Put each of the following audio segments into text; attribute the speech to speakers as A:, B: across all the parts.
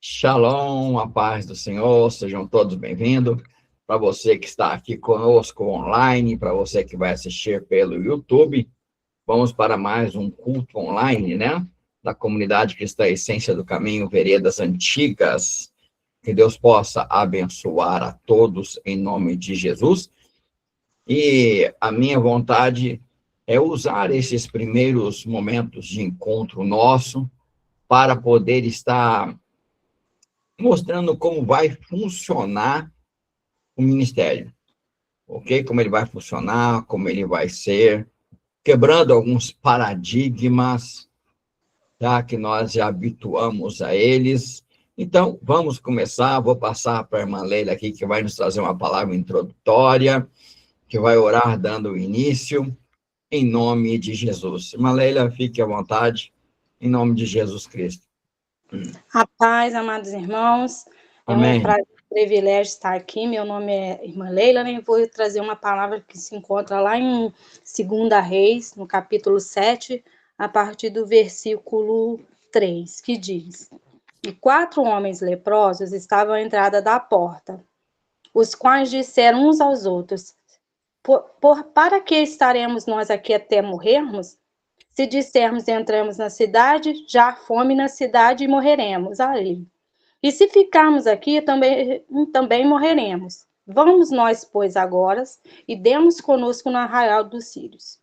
A: Shalom, a paz do Senhor, sejam todos bem-vindos. Para você que está aqui conosco online, para você que vai assistir pelo YouTube, vamos para mais um culto online, né? Da comunidade Cristã Essência do Caminho, Veredas Antigas. Que Deus possa abençoar a todos em nome de Jesus. E a minha vontade é usar esses primeiros momentos de encontro nosso para poder estar mostrando como vai funcionar o ministério, ok? Como ele vai funcionar, como ele vai ser, quebrando alguns paradigmas, tá? Que nós já habituamos a eles. Então, vamos começar. Vou passar para a irmã Leila aqui, que vai nos trazer uma palavra introdutória, que vai orar dando o início, em nome de Jesus. Irmã Leila, fique à vontade, em nome de Jesus Cristo.
B: A paz, amados irmãos, é um
A: Amém.
B: prazer, um privilégio estar aqui. Meu nome é irmã Leila, né? Vou trazer uma palavra que se encontra lá em 2 Reis, no capítulo 7, a partir do versículo 3, que diz: E 4 homens leprosos estavam à entrada da porta, os quais disseram uns aos outros: para que estaremos nós aqui até morrermos? Se dissermos entramos na cidade, já há fome na cidade e morreremos ali. E se ficarmos aqui, também morreremos. Vamos nós, pois, agora, e demos conosco no arraial dos sírios.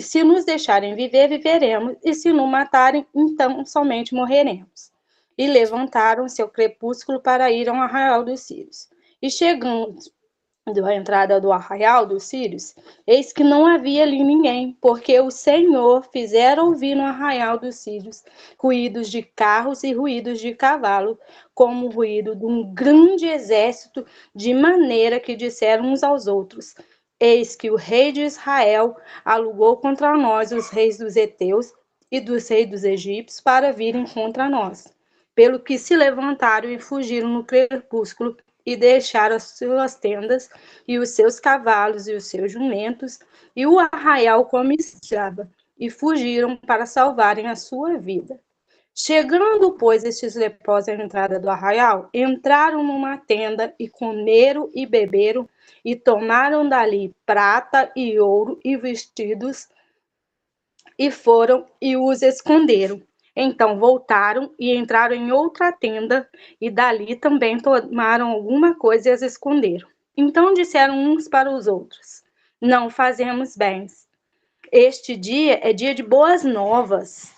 B: Se nos deixarem viver, viveremos, e se nos matarem, então somente morreremos. E levantaram seu crepúsculo para ir ao arraial dos sírios. E chegando à entrada do arraial dos sírios, eis que não havia ali ninguém, porque o Senhor fizera ouvir no arraial dos sírios ruídos de carros e ruídos de cavalo, como o ruído de um grande exército, de maneira que disseram uns aos outros: Eis que o rei de Israel alugou contra nós os reis dos heteus e dos reis dos egípcios para virem contra nós. Pelo que se levantaram e fugiram no crepúsculo e deixaram as suas tendas e os seus cavalos e os seus jumentos e o arraial como estava, e fugiram para salvarem a sua vida. Chegando, pois, estes leprosos à entrada do arraial, entraram numa tenda e comeram e beberam e tomaram dali prata e ouro e vestidos e foram e os esconderam. Então voltaram e entraram em outra tenda e dali também tomaram alguma coisa e as esconderam. Então disseram uns para os outros: Não fazemos bem. Este dia é dia de boas novas.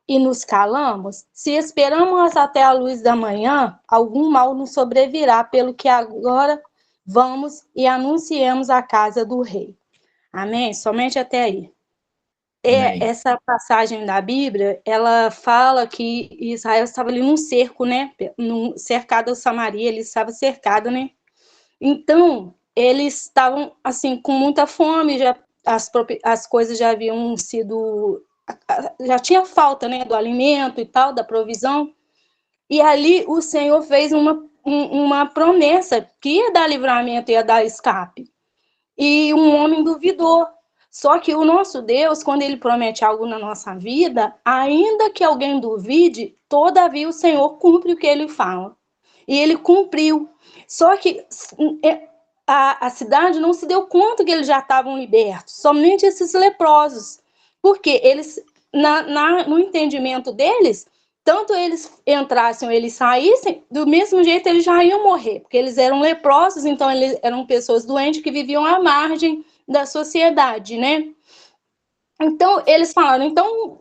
B: E nos calamos? Se esperamos até a luz da manhã, algum mal nos sobrevirá, pelo que agora vamos e anunciemos a casa do rei. Amém? Somente até aí. Essa passagem da Bíblia, ela fala que Israel estava ali num cerco, né? Cercado a Samaria, ele estava cercado, né? Então, eles estavam, assim, com muita fome, já, as coisas já haviam sido... Já tinha falta, né? Do alimento e tal, da provisão. E ali o Senhor fez uma promessa que ia dar livramento, ia dar escape. E um homem duvidou. Só que o nosso Deus, quando ele promete algo na nossa vida, ainda que alguém duvide, todavia o Senhor cumpre o que ele fala. E ele cumpriu. Só que a cidade não se deu conta que eles já estavam libertos, somente esses leprosos. Porque eles, no entendimento deles, tanto eles entrassem ou eles saíssem, do mesmo jeito eles já iam morrer, porque eles eram leprosos, então eles eram pessoas doentes que viviam à margem da sociedade, né? Então, eles falaram, então,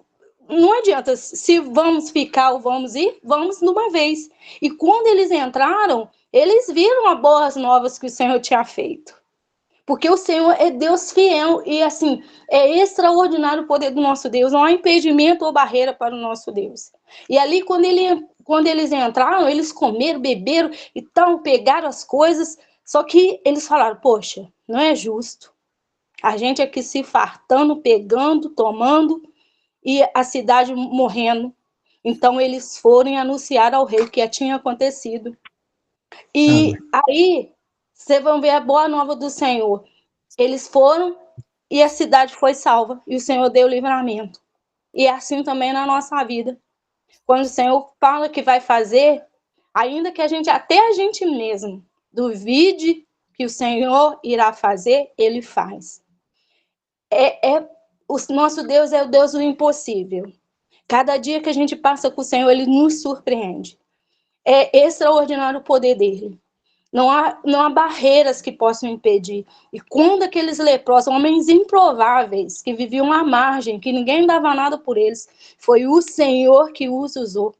B: não adianta, se vamos ficar ou vamos ir, vamos de uma vez. E quando eles entraram, eles viram as boas novas que o Senhor tinha feito. Porque o Senhor é Deus fiel e, assim, é extraordinário o poder do nosso Deus. Não há impedimento ou barreira para o nosso Deus. E ali, quando eles entraram, eles comeram, beberam e tal, pegaram as coisas. Só que eles falaram, poxa, não é justo. A gente aqui se fartando, pegando, tomando e a cidade morrendo. Então, eles foram anunciar ao rei o que tinha acontecido. E aí, vocês vão ver a boa nova do Senhor. Eles foram e a cidade foi salva, e o Senhor deu livramento. E é assim também na nossa vida. Quando o Senhor fala que vai fazer, ainda que até a gente mesmo duvide que o Senhor irá fazer, Ele faz. O nosso Deus é o Deus do impossível. Cada dia que a gente passa com o Senhor, Ele nos surpreende. É extraordinário o poder dele. Não há barreiras que possam impedir. E quando aqueles leprosos, homens improváveis, que viviam à margem, que ninguém dava nada por eles, foi o Senhor que os usou.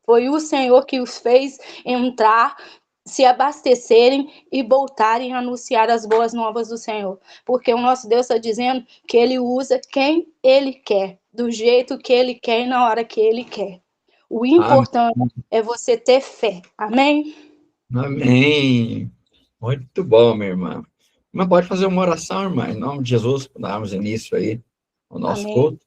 B: Foi o Senhor que os fez entrar, se abastecerem e voltarem a anunciar as boas novas do Senhor. Porque o nosso Deus está dizendo que Ele usa quem Ele quer, do jeito que Ele quer e na hora que Ele quer. O importante é você ter fé. Amém?
A: Amém. Muito bom, minha irmã. Mas pode fazer uma oração, irmã, em nome de Jesus, para darmos início aí ao nosso culto.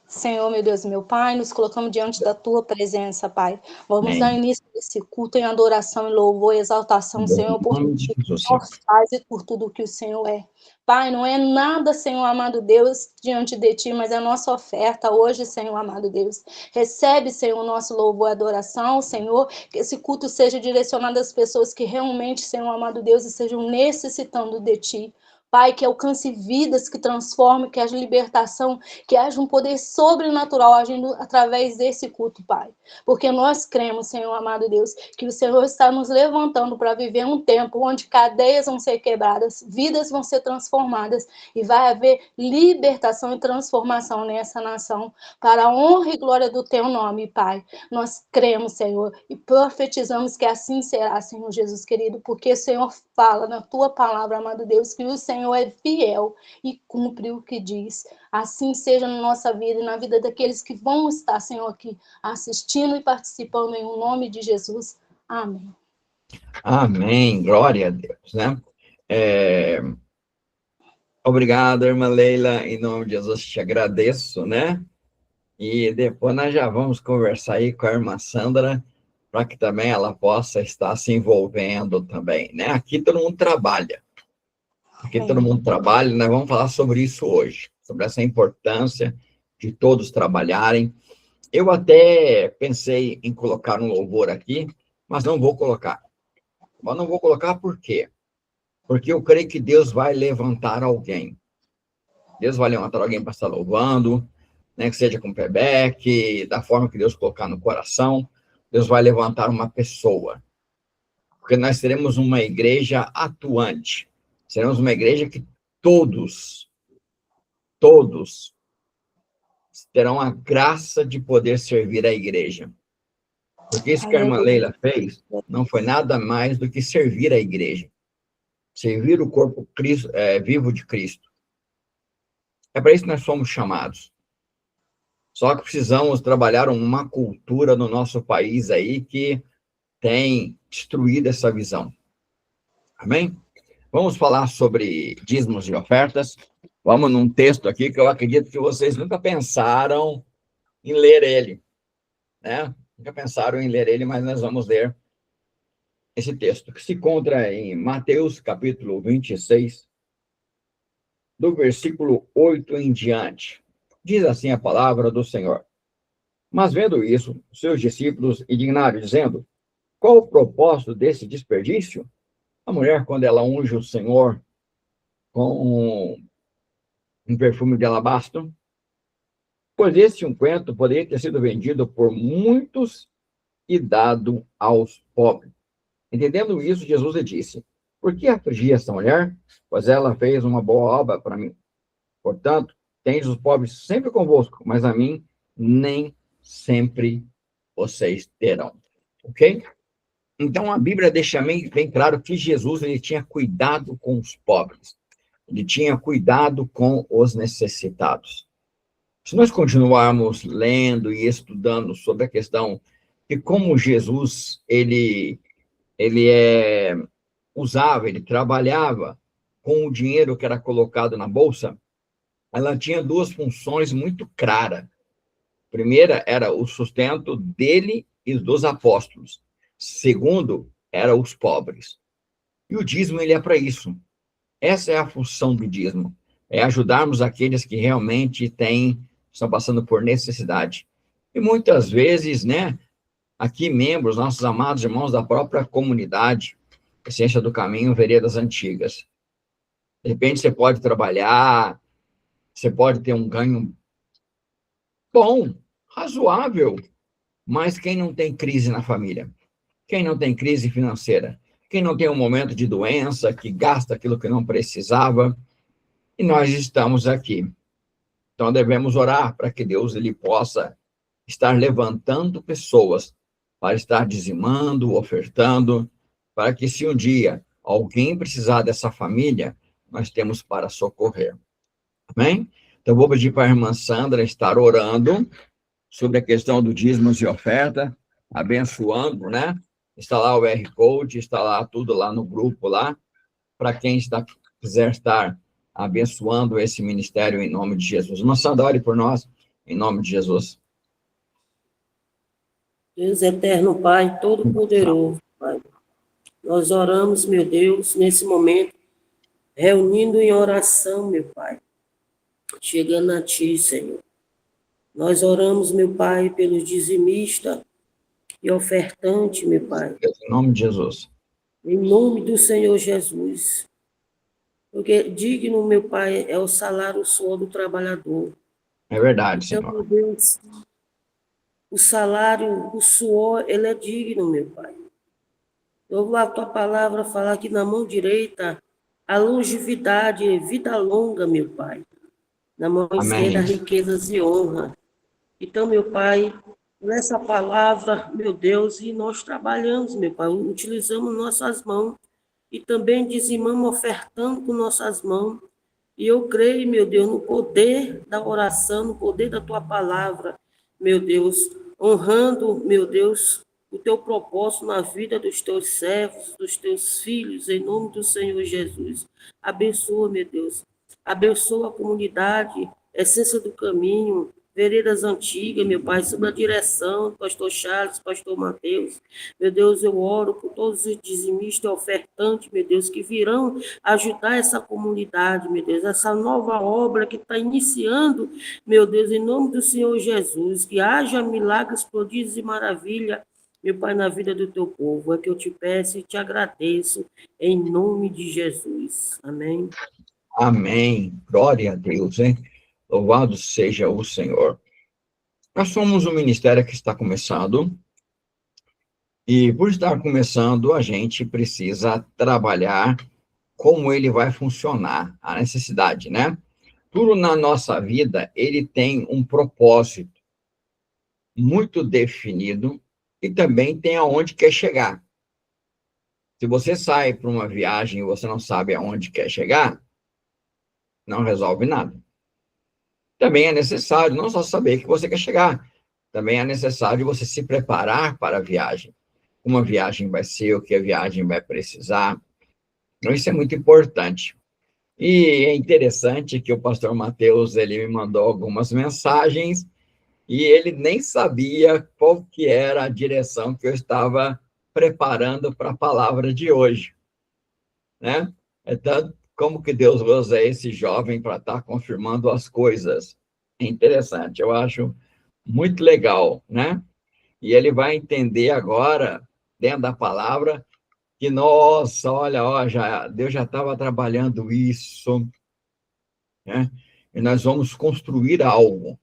B: Senhor, meu Deus, meu Pai, nos colocamos diante da Tua presença, Pai. Vamos dar início a esse culto em adoração, em louvor e exaltação, Senhor, por tudo que o Senhor faz e por tudo que o Senhor é. Pai, não é nada, Senhor amado Deus, diante de Ti, mas é a nossa oferta hoje, Senhor amado Deus. Recebe, Senhor, o nosso louvor e adoração, Senhor, que esse culto seja direcionado às pessoas que realmente, Senhor amado Deus, estejam necessitando de Ti. Pai, que alcance vidas, que transforme, que haja libertação, que haja um poder sobrenatural agindo através desse culto, Pai. Porque nós cremos, Senhor amado Deus, que o Senhor está nos levantando para viver um tempo onde cadeias vão ser quebradas, vidas vão ser transformadas e vai haver libertação e transformação nessa nação, para a honra e glória do Teu nome, Pai. Nós cremos, Senhor, e profetizamos que assim será, Senhor Jesus querido, porque o Senhor fala na Tua palavra, amado Deus, que o Senhor é fiel e cumpre o que diz. Assim seja na nossa vida e na vida daqueles que vão estar, Senhor, aqui assistindo e participando em nome de Jesus. Amém.
A: Amém. Glória a Deus, né? Obrigado, irmã Leila, em nome de Jesus te agradeço, né? E depois nós já vamos conversar aí com a irmã Sandra, para que também ela possa estar se envolvendo também, né? Aqui todo mundo trabalha. Aqui todo mundo trabalha, nós vamos falar sobre isso hoje, sobre essa importância de todos trabalharem. Eu até pensei em colocar um louvor aqui, mas não vou colocar. Mas não vou colocar por quê? Porque eu creio que Deus vai levantar alguém. Deus vai levantar alguém para estar louvando, né, que seja com playback, da forma que Deus colocar no coração. Deus vai levantar uma pessoa. Porque nós teremos uma igreja atuante. Seremos uma igreja que todos terão a graça de poder servir a igreja. Porque isso que a irmã Leila fez não foi nada mais do que servir a igreja. Servir o corpo vivo de Cristo. É para isso que nós somos chamados. Só que precisamos trabalhar uma cultura no nosso país aí que tem destruído essa visão. Amém? Vamos falar sobre dízimos e ofertas. Vamos num texto aqui que eu acredito que vocês nunca pensaram em ler ele, né? Nunca pensaram em ler ele, mas nós vamos ler esse texto, que se encontra em Mateus, capítulo 26, do versículo 8 em diante. Diz assim a palavra do Senhor. Mas vendo isso, seus discípulos indignaram, dizendo, qual o propósito desse desperdício? A mulher, quando ela unge o Senhor com um perfume de alabastro, pois esse unguento poderia ter sido vendido por muitos e dado aos pobres. Entendendo isso, Jesus lhe disse, por que afligir essa mulher? Pois ela fez uma boa obra para mim. Portanto, tendes os pobres sempre convosco, mas a mim nem sempre vocês terão. Ok? Então, a Bíblia deixa bem claro que Jesus ele tinha cuidado com os pobres. Ele tinha cuidado com os necessitados. Se nós continuarmos lendo e estudando sobre a questão de como Jesus ele usava, ele trabalhava com o dinheiro que era colocado na bolsa, ela tinha duas funções muito claras. A primeira era o sustento dele e dos apóstolos. Segundo, era os pobres. E o dízimo ele é para isso. Essa é a função do dízimo, é ajudarmos aqueles que realmente estão passando por necessidade. E muitas vezes, né, aqui membros, nossos amados irmãos da própria comunidade, Essência do Caminho, Veredas Antigas. De repente você pode trabalhar, você pode ter um ganho bom, razoável, mas quem não tem crise na família? Quem não tem crise financeira? Quem não tem um momento de doença, que gasta aquilo que não precisava? E nós estamos aqui. Então, devemos orar para que Deus ele possa estar levantando pessoas para estar dizimando, ofertando, para que se um dia alguém precisar dessa família, nós temos para socorrer. Amém? Então, vou pedir para a irmã Sandra estar orando sobre a questão do dízimos e oferta, abençoando, né? Está lá o R Code, está lá tudo lá no grupo lá, para quem quiser estar abençoando esse ministério em nome de Jesus. Irmã Sandra, ore por nós, em nome de Jesus.
C: Deus eterno, Pai, todo-poderoso, Pai. Nós oramos, meu Deus, nesse momento, reunindo em oração, meu Pai, chegando a Ti, Senhor. Nós oramos, meu Pai, pelos dizimistas e ofertantes, meu Pai.
A: Em nome de Jesus.
C: Em nome do Senhor Jesus. Porque digno, meu Pai, é o salário, o suor do trabalhador.
A: É verdade, Senhor.
C: Então, meu Deus, o salário, o suor, ele é digno, meu Pai. Eu vou a tua palavra falar que na mão direita a longevidade, vida longa, meu Pai. Na mão esquerda, riquezas e honra. Então, meu Pai, nessa palavra, meu Deus, e nós trabalhamos, meu Pai, utilizamos nossas mãos e também dizimamos, ofertando com nossas mãos. E eu creio, meu Deus, no poder da oração, no poder da tua palavra, meu Deus, honrando, meu Deus, o teu propósito na vida dos teus servos, dos teus filhos, em nome do Senhor Jesus. Abençoa, meu Deus. Abençoa a comunidade, Essência do Caminho, Veredas Antigas, meu Pai, sob a direção do pastor Charles, pastor Mateus. Meu Deus, eu oro por todos os dizimistas e ofertantes, meu Deus, que virão ajudar essa comunidade, meu Deus, essa nova obra que está iniciando, meu Deus, em nome do Senhor Jesus, que haja milagres, prodígios e maravilha, meu Pai, na vida do teu povo. É que eu te peço e te agradeço, em nome de Jesus. Amém.
A: Amém. Glória a Deus, hein? Louvado seja o Senhor. Nós somos um ministério que está começando, e por estar começando, a gente precisa trabalhar como ele vai funcionar, a necessidade, né? Tudo na nossa vida, ele tem um propósito muito definido e também tem aonde quer chegar. Se você sai para uma viagem e você não sabe aonde quer chegar, não resolve nada. Também é necessário não só saber que você quer chegar, também é necessário você se preparar para a viagem. Como a viagem vai ser, o que a viagem vai precisar. Então, isso é muito importante. E é interessante que o pastor Mateus, ele me mandou algumas mensagens e ele nem sabia qual que era a direção que eu estava preparando para a palavra de hoje, né? Então, como que Deus usa esse jovem para estar confirmando as coisas? É interessante, eu acho muito legal, né? E ele vai entender agora, dentro da palavra, que, nossa, olha, ó, Deus já estava trabalhando isso, né? E nós vamos construir algo.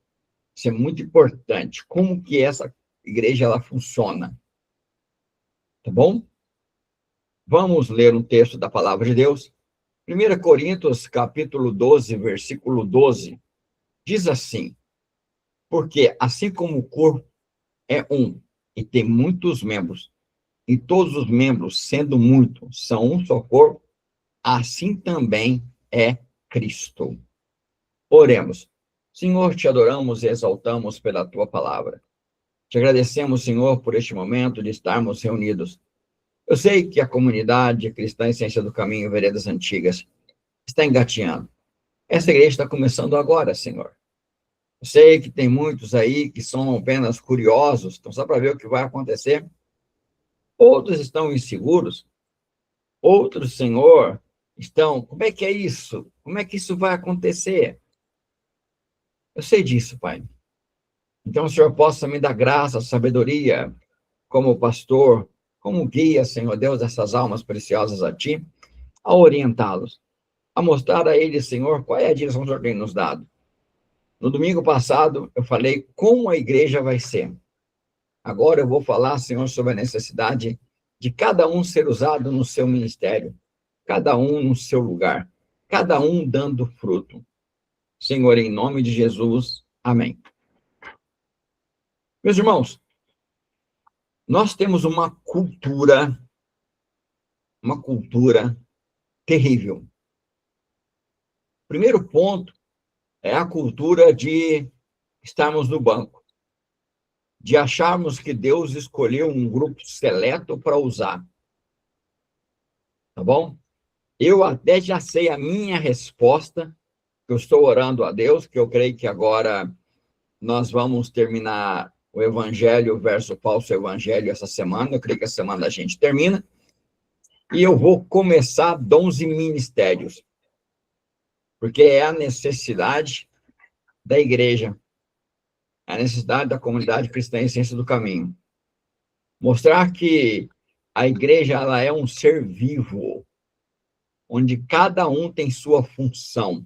A: Isso é muito importante. Como que essa igreja ela funciona? Tá bom? Vamos ler um texto da palavra de Deus. 1 Coríntios, capítulo 12, versículo 12, diz assim: porque assim como o corpo é um e tem muitos membros, e todos os membros, sendo muitos, são um só corpo, assim também é Cristo. Oremos. Senhor, te adoramos e exaltamos pela tua palavra. Te agradecemos, Senhor, por este momento de estarmos reunidos. Eu sei que a comunidade cristã Essência do Caminho, Veredas Antigas, está engatinhando. Essa igreja está começando agora, Senhor. Eu sei que tem muitos aí que são apenas curiosos, estão só para ver o que vai acontecer. Outros estão inseguros. Outros, Senhor, estão. Como é que é isso? Como é que isso vai acontecer? Eu sei disso, Pai. Então, o Senhor possa me dar graça, sabedoria, como pastor, como guia, Senhor Deus, dessas almas preciosas a Ti, a orientá-los, a mostrar a eles, Senhor, qual é a direção que o Senhor tem nos dado. No domingo passado, eu falei como a igreja vai ser. Agora eu vou falar, Senhor, sobre a necessidade de cada um ser usado no seu ministério, cada um no seu lugar, cada um dando fruto. Senhor, em nome de Jesus, amém. Meus irmãos, nós temos uma cultura terrível. Primeiro ponto é a cultura de estarmos no banco, de acharmos que Deus escolheu um grupo seleto para usar. Tá bom? Eu até já sei a minha resposta, eu estou orando a Deus, que eu creio que agora nós vamos terminar o evangelho versus falso evangelho essa semana, eu creio que essa semana a gente termina, e eu vou começar dons e ministérios, porque é a necessidade da igreja, é a necessidade da comunidade cristã em Ciência do Caminho. Mostrar que a igreja ela é um ser vivo, onde cada um tem sua função,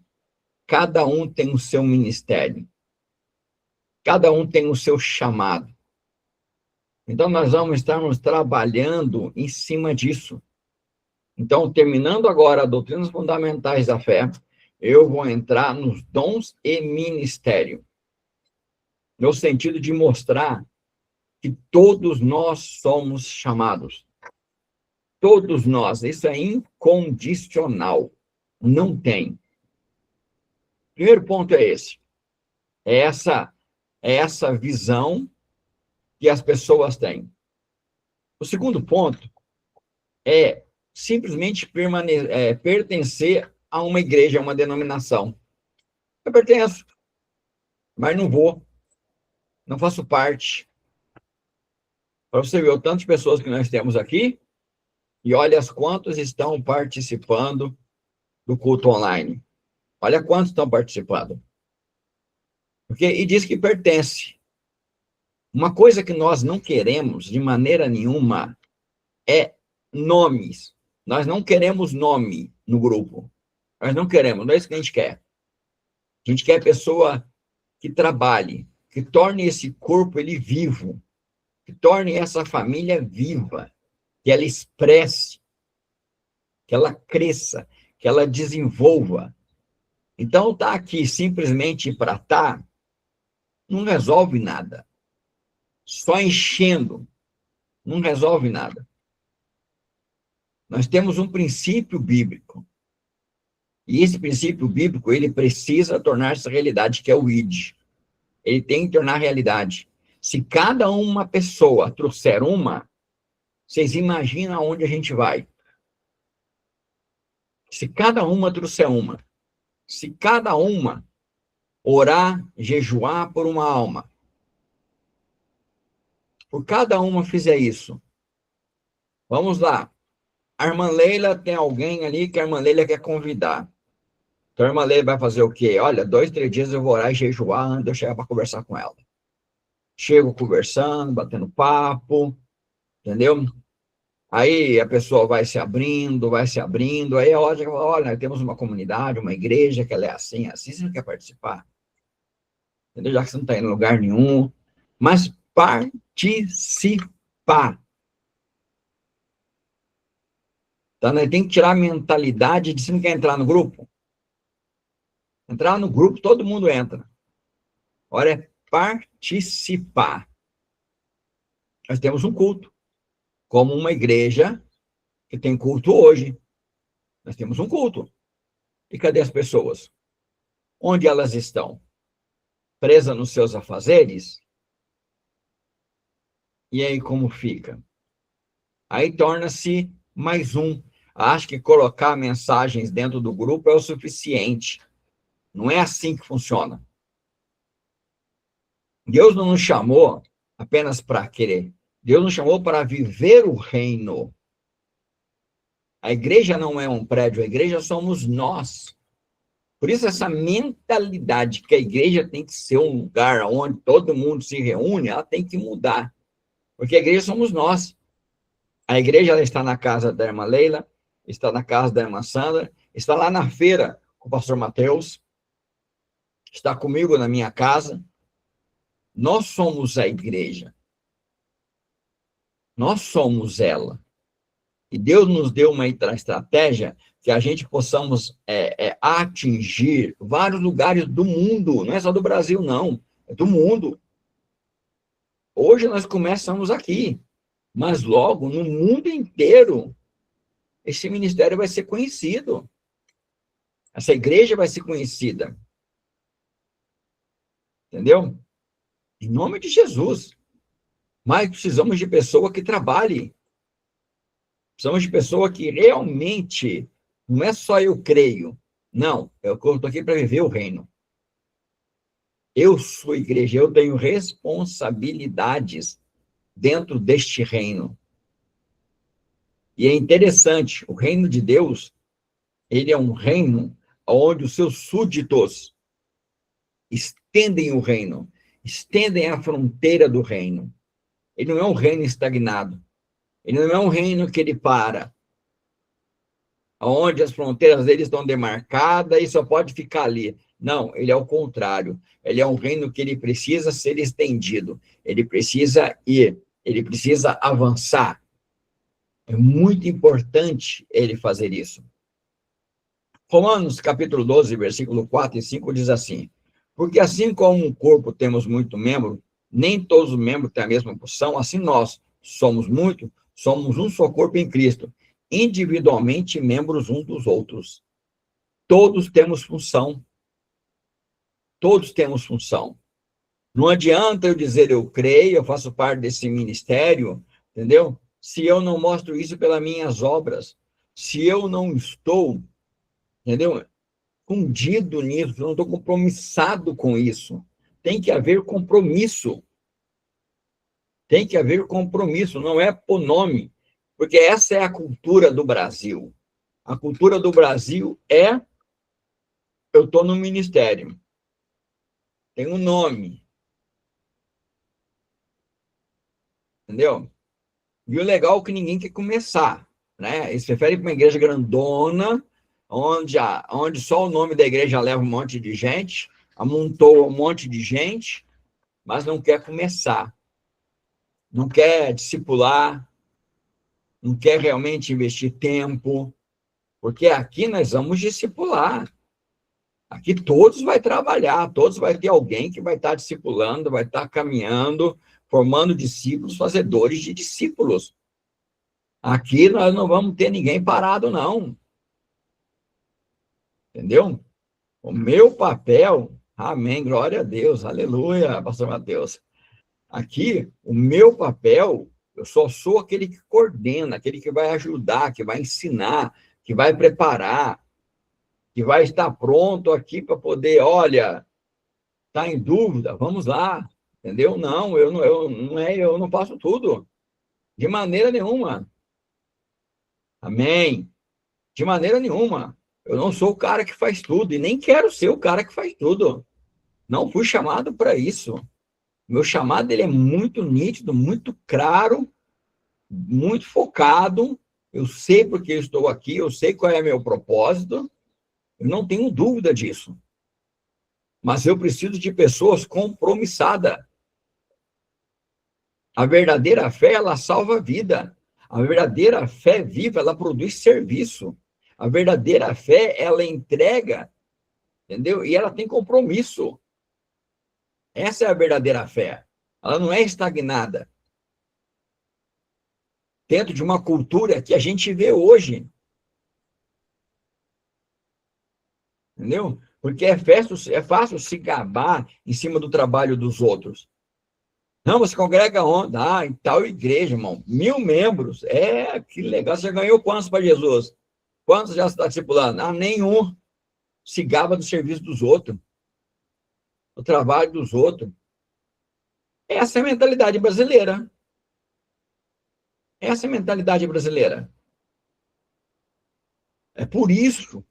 A: cada um tem o seu ministério, cada um tem o seu chamado. Então, nós vamos estarmos trabalhando em cima disso. Então, terminando agora as doutrinas fundamentais da fé, eu vou entrar nos dons e ministério, no sentido de mostrar que todos nós somos chamados. Todos nós, isso é incondicional, não tem. Primeiro ponto é esse, é essa visão que as pessoas têm. O segundo ponto é simplesmente pertencer a uma igreja, a uma denominação. Eu pertenço, mas não vou, não faço parte. Para você ver o tanto de pessoas que nós temos aqui, e olha as quantos estão participando do culto online. Olha quantos estão participando. E diz que pertence. Uma coisa que nós não queremos de maneira nenhuma é nomes. Nós não queremos nome no grupo. Nós não queremos, não é isso que a gente quer. A gente quer pessoa que trabalhe, que torne esse corpo ele vivo, que torne essa família viva, que ela expresse, que ela cresça, que ela desenvolva. Então, tá aqui simplesmente para estar, não resolve nada. Só enchendo, não resolve nada. Nós temos um princípio bíblico. E esse princípio bíblico, ele precisa tornar-se realidade, que é o ID. Ele tem que tornar realidade. Se cada uma pessoa trouxer uma, vocês imaginam aonde a gente vai. Se cada uma trouxer uma, se cada uma orar, jejuar por uma alma, por cada uma fizer isso, vamos lá. A irmã Leila tem alguém ali que a irmã Leila quer convidar. Então a irmã Leila vai fazer o quê? Olha, 2, 3 dias eu vou orar e jejuar antes de eu chegar para conversar com ela. Chego conversando, batendo papo, entendeu? Aí a pessoa vai se abrindo, aí é hora que fala, olha, temos uma comunidade, uma igreja, que ela é assim, você não quer participar? Entendeu? Já que você não está indo em lugar nenhum, mas participar. Então, nós temos que tirar a mentalidade de você não quer entrar no grupo. Entrar no grupo, todo mundo entra. Agora é participar. Nós temos um culto, como uma igreja que tem culto hoje. Nós temos um culto. E cadê as pessoas? Onde elas estão? Presas nos seus afazeres? E aí como fica? Aí torna-se mais um. Acho que colocar mensagens dentro do grupo é o suficiente. Não é assim que funciona. Deus não nos chamou apenas para querer. Deus nos chamou para viver o reino. A igreja não é um prédio, a igreja somos nós. Por isso, essa mentalidade que a igreja tem que ser um lugar onde todo mundo se reúne, ela tem que mudar. Porque a igreja somos nós. A igreja ela está na casa da irmã Leila, está na casa da irmã Sandra, está lá na feira com o pastor Mateus, está comigo na minha casa. Nós somos a igreja. Nós somos ela. E Deus nos deu uma estratégia que a gente possamos atingir vários lugares do mundo. Não é só do Brasil, não. É do mundo. Hoje nós começamos aqui. Mas logo, no mundo inteiro, esse ministério vai ser conhecido. Essa igreja vai ser conhecida. Entendeu? Em nome de Jesus. Mas precisamos de pessoa que trabalhe. Precisamos de pessoa que realmente, não é só eu creio. Não, eu estou aqui para viver o reino. Eu sou igreja, eu tenho responsabilidades dentro deste reino. E é interessante, o reino de Deus, ele é um reino onde os seus súditos estendem o reino, estendem a fronteira do reino. Ele não é um reino estagnado. Ele não é um reino que ele para, onde as fronteiras dele estão demarcadas e só pode ficar ali. Não, ele é o contrário. Ele é um reino que ele precisa ser estendido. Ele precisa ir, ele precisa avançar. É muito importante ele fazer isso. Romanos, capítulo 12, versículo 4 e 5, diz assim: porque assim como um corpo temos muitos membros, nem todos os membros têm a mesma função, assim nós somos muitos, somos um só corpo em Cristo, individualmente membros uns dos outros. Todos temos função. Todos temos função. Não adianta eu dizer eu creio, eu faço parte desse ministério, entendeu? Se eu não mostro isso pelas minhas obras, se eu não estou, entendeu? Fundido nisso, eu não estou compromissado com isso. Tem que haver compromisso. Tem que haver compromisso, não é por nome, porque essa é a cultura do Brasil. A cultura do Brasil é: eu estou no ministério, tem um nome. Entendeu? E o legal é que ninguém quer começar, né? Eles preferem para uma igreja grandona, onde só o nome da igreja leva um monte de gente, amontou um monte de gente, mas não quer começar. Não quer discipular, não quer realmente investir tempo, porque aqui nós vamos discipular. Aqui todos vai trabalhar, todos vai ter alguém que vai estar discipulando, vai estar caminhando, formando discípulos, fazedores de discípulos. Aqui nós não vamos ter ninguém parado, não. Entendeu? O meu papel, amém, glória a Deus, aleluia, pastor Mateus. Aqui, o meu papel, eu só sou aquele que coordena, aquele que vai ajudar, que vai ensinar, que vai preparar, que vai estar pronto aqui para poder, olha, está em dúvida, vamos lá, entendeu? Não, eu não faço tudo, de maneira nenhuma. Amém? De maneira nenhuma. Eu não sou o cara que faz tudo e nem quero ser o cara que faz tudo. Não fui chamado para isso. Meu chamado ele é muito nítido, muito claro, muito focado. Eu sei porque eu estou aqui, eu sei qual é o meu propósito. Eu não tenho dúvida disso. Mas eu preciso de pessoas compromissadas. A verdadeira fé, ela salva a vida. A verdadeira fé viva, ela produz serviço. A verdadeira fé, ela entrega, entendeu? E ela tem compromisso. Essa é a verdadeira fé. Ela não é estagnada. Dentro de uma cultura que a gente vê hoje. Entendeu? Porque é fácil se gabar em cima do trabalho dos outros. Não, você congrega onde? Ah, em tal igreja, irmão. 1000 membros. Que legal. Você ganhou quantos para Jesus? Quantos já está discipulando? Ah, nenhum. Se gaba do serviço dos outros. Do trabalho dos outros. Essa é a mentalidade brasileira. Essa é a mentalidade brasileira. É por isso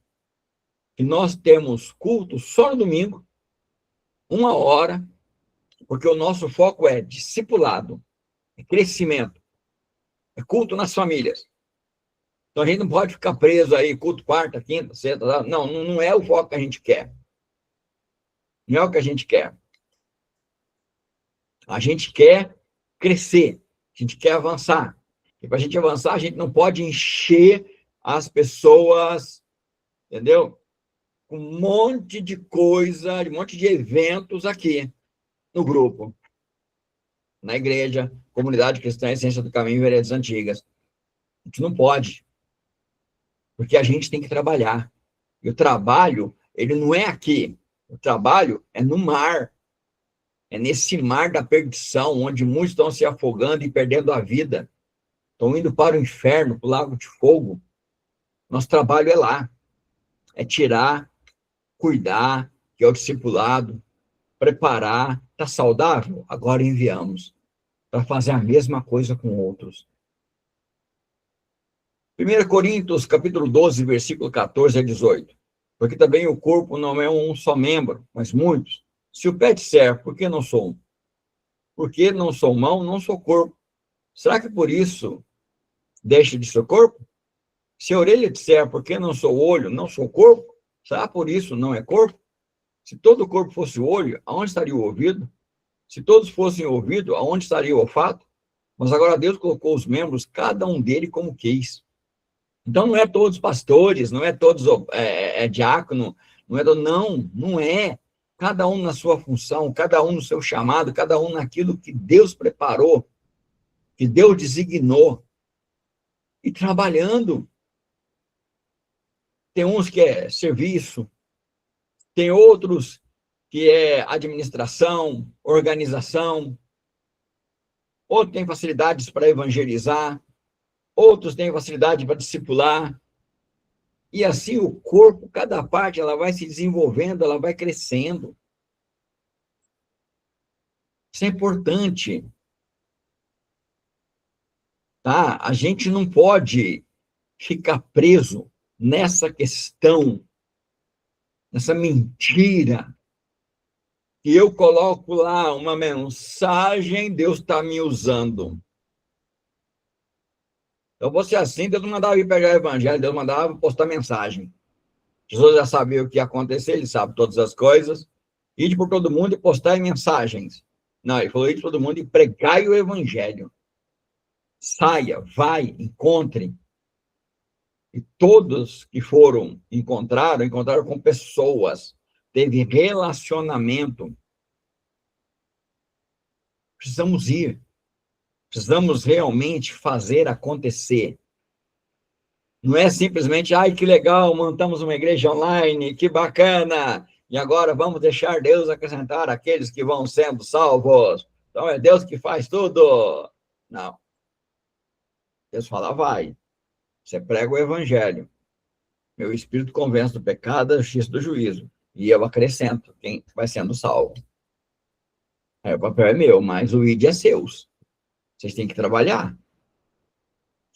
A: que nós temos culto só no domingo, 1 hora, porque o nosso foco é discipulado, é crescimento, é culto nas famílias. Então, a gente não pode ficar preso aí, culto quarta, quinta, sexta, não é o foco que a gente quer. Não é o que a gente quer. A gente quer crescer, a gente quer avançar. E para a gente avançar, a gente não pode encher as pessoas, entendeu? Com um monte de coisa, um monte de eventos aqui no grupo, na igreja, Comunidade Cristã Essência do Caminho, Veredas Antigas. A gente não pode, porque a gente tem que trabalhar. E o trabalho, ele não é aqui. O trabalho é no mar. É nesse mar da perdição, onde muitos estão se afogando e perdendo a vida. Estão indo para o inferno, para o lago de fogo. Nosso trabalho é lá. É tirar, cuidar, que é o discipulado, preparar. Está saudável? Agora enviamos para fazer a mesma coisa com outros. 1 Coríntios, capítulo 12, versículo 14 a 18. Porque também o corpo não é um só membro, mas muitos. Se o pé disser, por que não sou um? Porque não sou mão, não sou corpo. Será que por isso deixa de ser corpo? Se a orelha disser, por que não sou olho, não sou corpo? Será por isso não é corpo? Se todo o corpo fosse olho, aonde estaria o ouvido? Se todos fossem ouvido, aonde estaria o olfato? Mas agora Deus colocou os membros, cada um dele como quis. Então não é todos pastores, não é todos diácono, não é. Cada um na sua função, cada um no seu chamado, cada um naquilo que Deus preparou, que Deus designou, e trabalhando. Tem uns que é serviço, tem outros que é administração, organização, outros têm facilidades para evangelizar, outros têm facilidade para discipular, e assim o corpo, cada parte, ela vai se desenvolvendo, ela vai crescendo. Isso é importante. Tá? A gente não pode ficar preso nessa questão, nessa mentira, que eu coloco lá uma mensagem, Deus está me usando. Então, você assim, Deus não mandava ir pegar o evangelho, Deus mandava postar mensagem. Jesus já sabia o que ia acontecer, ele sabe todas as coisas. Ide por todo mundo e postar mensagens. Não, ele falou, ide por todo mundo e pregai o evangelho. Saia, vai, encontre. E todos que encontraram com pessoas, teve relacionamento. Precisamos ir. Precisamos realmente fazer acontecer. Não é simplesmente, ai, que legal, montamos uma igreja online, que bacana, e agora vamos deixar Deus acrescentar aqueles que vão sendo salvos. Então é Deus que faz tudo. Não. Deus fala, vai. Você prega o evangelho. Meu espírito convence do pecado, da justiça e do juízo. E eu acrescento quem vai sendo salvo. Aí o papel é meu, mas o ID é seus. Vocês têm que trabalhar.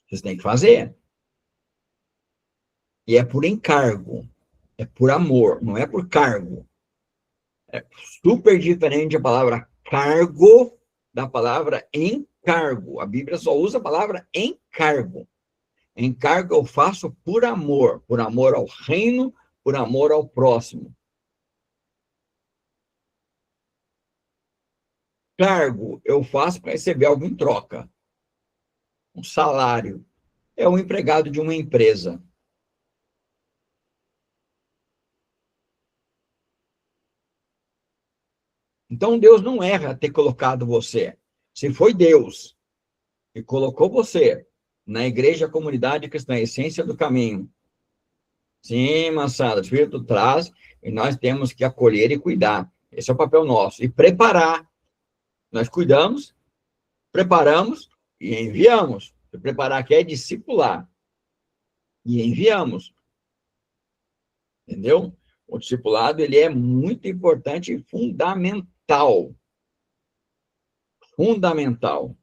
A: Vocês têm que fazer. E é por encargo. É por amor, não é por cargo. É super diferente a palavra cargo da palavra encargo. A Bíblia só usa a palavra encargo. Encargo eu faço por amor ao reino, por amor ao próximo. Cargo eu faço para receber algo em troca. Um salário. É um empregado de uma empresa. Então, Deus não erra ter colocado você. Se foi Deus que colocou você na igreja, comunidade cristã, essência do caminho. Sim, moçada, o Espírito traz e nós temos que acolher e cuidar. Esse é o papel nosso. E preparar. Nós cuidamos, preparamos e enviamos. Se preparar aqui é discipular. E enviamos. Entendeu? O discipulado, ele é muito importante e fundamental. Fundamental.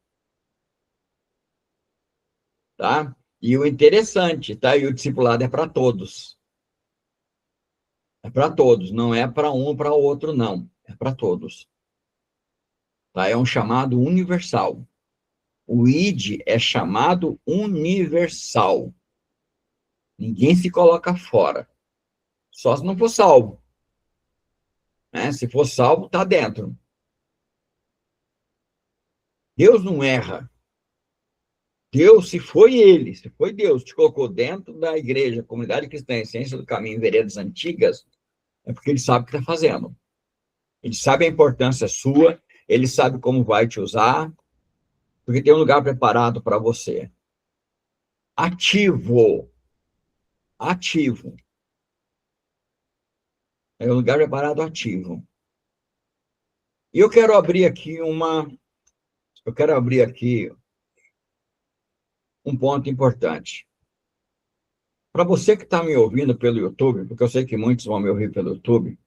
A: Tá? E o interessante, tá? E o discipulado é para todos. É para todos, não é para um ou para outro, não. É para todos. Tá? É um chamado universal. O ID é chamado universal. Ninguém se coloca fora. Só se não for salvo. Né? Se for salvo, está dentro. Deus não erra. Deus, se foi ele, se foi Deus, te colocou dentro da igreja, comunidade cristã, essência do caminho, veredas antigas, é porque ele sabe o que está fazendo. Ele sabe a importância sua, ele sabe como vai te usar, porque tem um lugar preparado para você. Ativo. Ativo. É um lugar preparado ativo. E eu quero abrir aqui um ponto importante. Para você que está me ouvindo pelo YouTube, porque eu sei que muitos vão me ouvir pelo YouTube,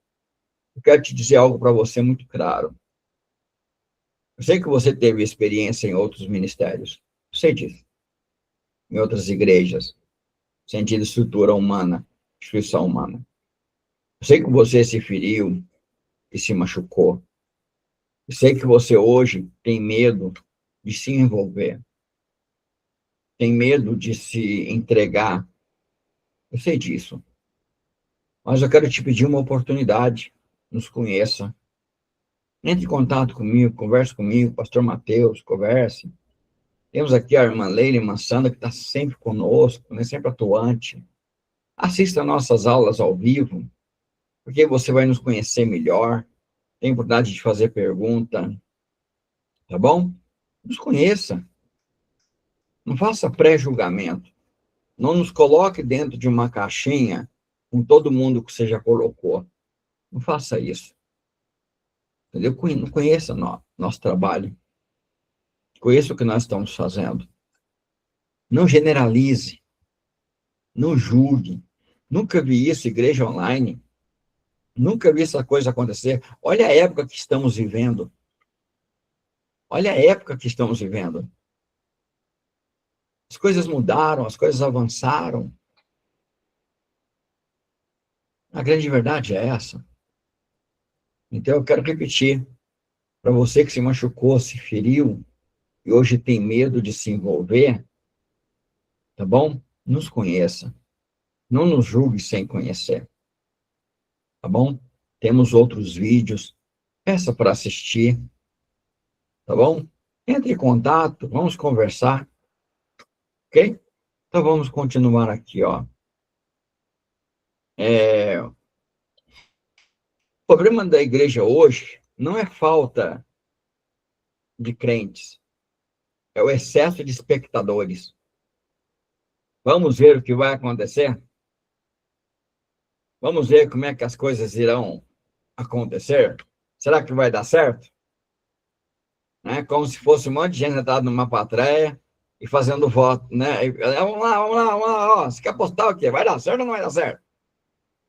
A: eu quero te dizer algo para você muito claro. Eu sei que você teve experiência em outros ministérios. Eu sei disso. Em outras igrejas. Sentido estrutura humana, instituição humana. Eu sei que você se feriu e se machucou. Eu sei que você hoje tem medo de se envolver. Tem medo de se entregar. Eu sei disso. Mas eu quero te pedir uma oportunidade. Nos conheça. Entre em contato comigo, converse comigo, pastor Mateus, converse. Temos aqui a irmã Leila e a irmã Sandra, que está sempre conosco, né, sempre atuante. Assista nossas aulas ao vivo, porque você vai nos conhecer melhor. Tem oportunidade de fazer pergunta, tá bom? Nos conheça. Não faça pré-julgamento. Não nos coloque dentro de uma caixinha com todo mundo que você já colocou. Não faça isso. Entendeu? Não conheça nosso trabalho. Conheça o que nós estamos fazendo. Não generalize. Não julgue. Nunca vi isso, igreja online. Nunca vi essa coisa acontecer. Olha a época que estamos vivendo. Olha a época que estamos vivendo. As coisas mudaram, as coisas avançaram. A grande verdade é essa. Então, eu quero repetir. Para você que se machucou, se feriu, e hoje tem medo de se envolver, tá bom? Nos conheça. Não nos julgue sem conhecer. Tá bom? Temos outros vídeos. Peça para assistir. Tá bom? Entre em contato, vamos conversar. Ok? Então, vamos continuar aqui, ó. O problema da igreja hoje não é falta de crentes, é o excesso de espectadores. Vamos ver o que vai acontecer? Vamos ver como é que as coisas irão acontecer? Será que vai dar certo? Né? Como se fosse um monte de gente sentado numa plateia e fazendo voto, né? Vamos lá, vamos lá, vamos lá. Ó, você quer apostar o quê? Vai dar certo ou não vai dar certo?